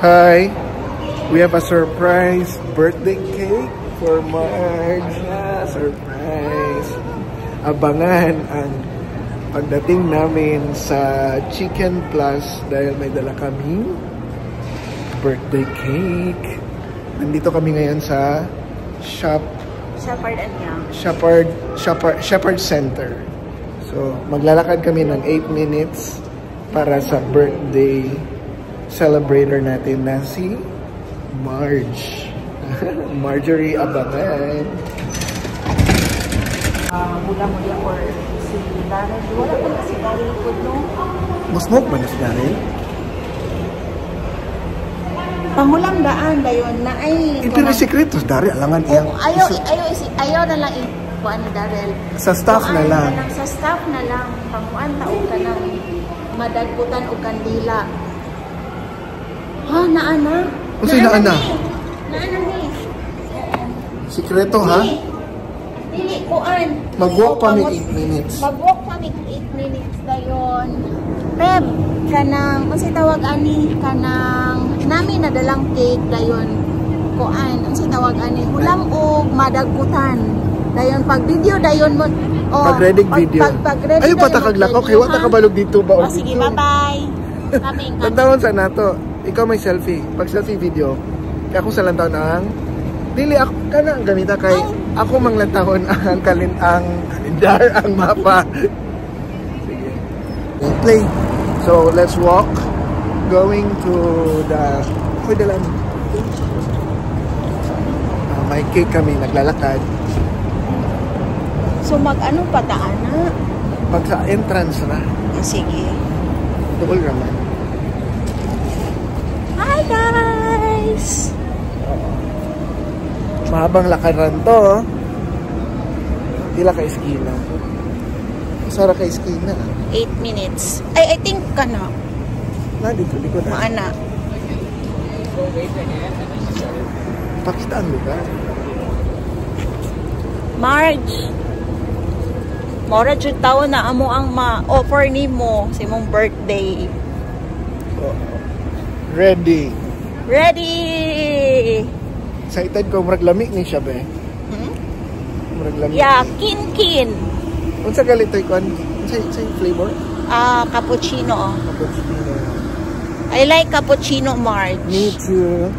Hi, we have a surprise birthday cake for Marge. Surprise! Abangan ang pagdating namin sa Chicken Plus dahil may dala kaming birthday cake. Nandito kami ngayon sa Shepherd Center. So, maglalakad kami ng 8 minutes para sa birthday celebrator natin na si Marge. Marjorie Abangan. Mula-mula or si Daryl. Wala po na si Daryl po, no? Masmoke ba na si Daryl? Pangulang daan dayon na ay... Ito na sikretos, Daryl. Alangan iyang... Ayaw na lang ikuan ni Daryl. Sa staff na lang. Sa staff na lang. Panguan taon ka ng madagputan o kandila. Ha, naana? Kasi naana? Naana ni. Sikreto, ha? Dili, kuan. Mag-walk pa may 8 minutes. Mag-walk pa may 8 minutes dayon. Pep, kanang, kasi tawag ani, kanang, namin nadalang cake dayon. Kuan, ang si tawag ani, hulam o madagputan. Dayon, pag video dayon mo, pag-ready video. Ayaw patakaglakaw, kaya wata kabalog dito ba? Sige, bye-bye. Tandawon sa nato, ikaw may selfie. Pag selfie video, kaya ako sa lantaw na ang dili ako kana ang gamita kay ako manglantahon ang kalendar, ang mapa. Sige. Play. So let's walk going to the may cake kami naglalakad. So mag-ano pataan na? Pag sa entrance na. Sige. Tukol naman. Hi guys! Mahabang lakaran to. Pila ka eskina. Sara ka eskina. 8 minutes. I think ka na. Dito na. Maana. Pakita ang lugar. Marge. Mora jud taon na amo ang ma-offer nimo sa imong birthday. Ready. Excited ko, murag lamig ni siya, be. Murag lamig. Yeah, kin. Unsa galito ikon? Unsa flavor? Cappuccino. Cappuccino. I like cappuccino, Marge. Me too.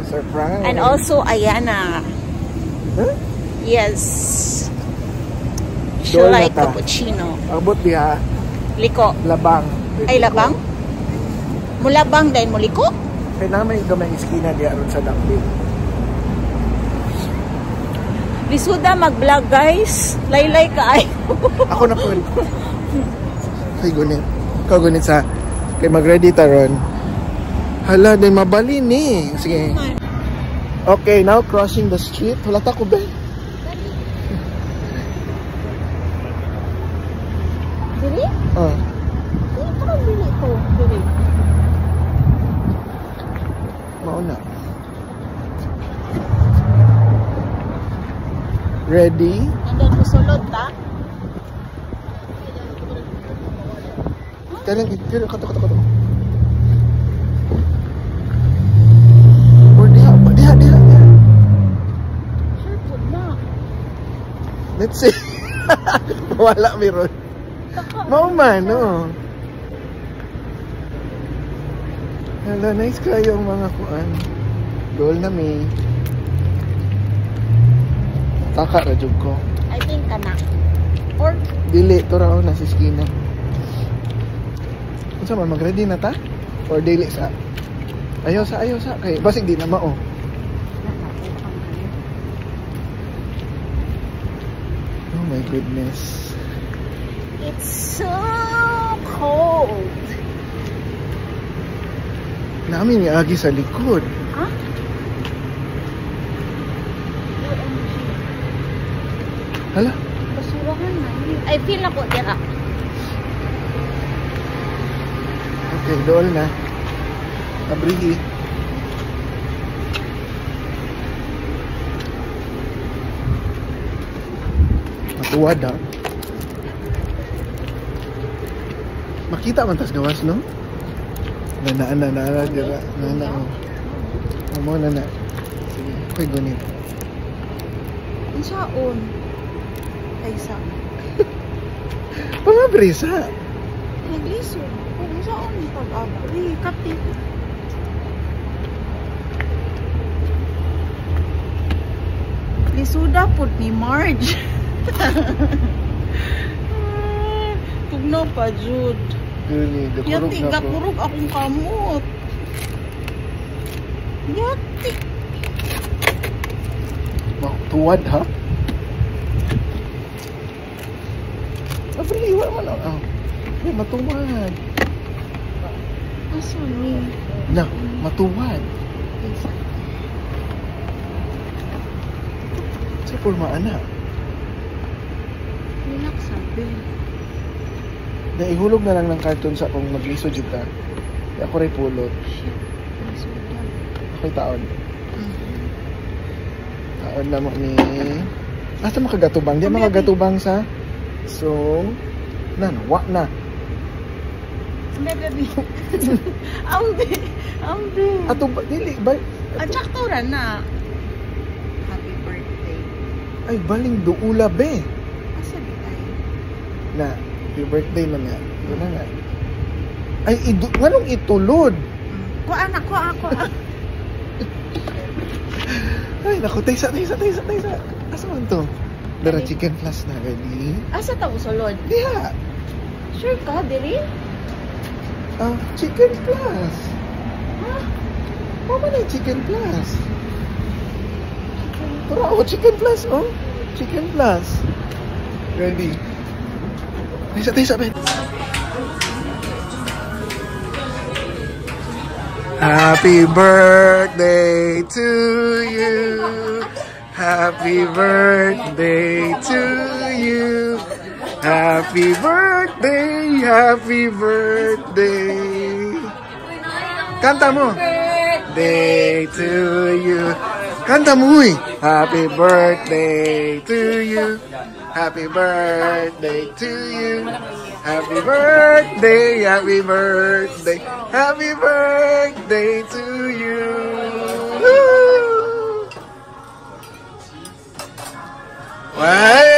Surprise. And also Ayana. Huh? Yes. She Dol like nata. cappuccino. Abot diha. Liko. Labang. Ay, labang? Mulabang dahil mo liko? Kaya naman yung gamay iskina diha ron sa Dakbil. Bisuda mag-vlog, guys. Laylay ka ay. Ako na po. Ay, gunit. Ikaw gunit sa... Kaya mag-ready taron. Hala, din mabali ni. Sige. Okay, now crossing the street. Wala ta ko, be. Dili? Dili ka bili ko. Dili. Mauna. Ready? And then musulod ta? Kailan, kato. Or diha. Sure po na. Let's see. Wala meron. Mauman, no? Hala, nice kayo ang mga kuan. Goal na may. Taka ra jud ko. I think ka na. Or? Dili, to raw na sa skina. Unsa man, mag-ready na ta? Or dili sa? Ayaw sa. Kay basig di na mao. Oh my goodness. It's so cold. Namin ni agi sa likod. Ha? Hala? Basurahan na. I feel ako dira. Okay, doon na. Abrihi. Matuwad ha. Makita man tas gawas, no? Nana, dira. Nana, oh. Amo, nana. Sige, ako'y gunit. Ang saon. Ay, sa. Mga brisa. Nagliso. Ang saon. Pag-abri. Kapi. Lisuda po ni Marge. Tugnaw pa, Jude. Gani, gakurog Yati, na po. gakurog akong kamot. Yati. Tuwad, ha? Abri, wala man. Oh. Ay, matuwad. Asa ni? Na, matuwad. Sa pulma, anak. Relax sabi. Na ihulog na lang ng cartoon sa kung mag-iso dyan ka. Ako rin pulot. Shit. Lisuda. Ako'y taon. Taon na mo ni... Asa makagatubang? Di makagatubang sa... So... Wa na. Baby. Ambi. Ato ba? Dili ba? At saktura na. Happy birthday. Ay, baling duula be. Asa di tayo? Na, happy birthday man nga. Ito na nga. Ay, anong itulod? Ko anak ko ako. Ay, naku, taysa. Asa man to? Dara chicken plus na, ready? Asa ta usulod? Diha. Sure ka, diri? Chicken plus. Ha? Mama na yung chicken plus. Tara, chicken plus, oh. Chicken plus. Ready? Taysa, Ben. Happy birthday to you. Happy birthday to you. Happy birthday, happy birthday. Kanta mo. Day to you. Kanta mo, uy. Happy birthday to you. Happy birthday to you. Happy birthday, happy birthday. Happy birthday to you. Woo! Wow.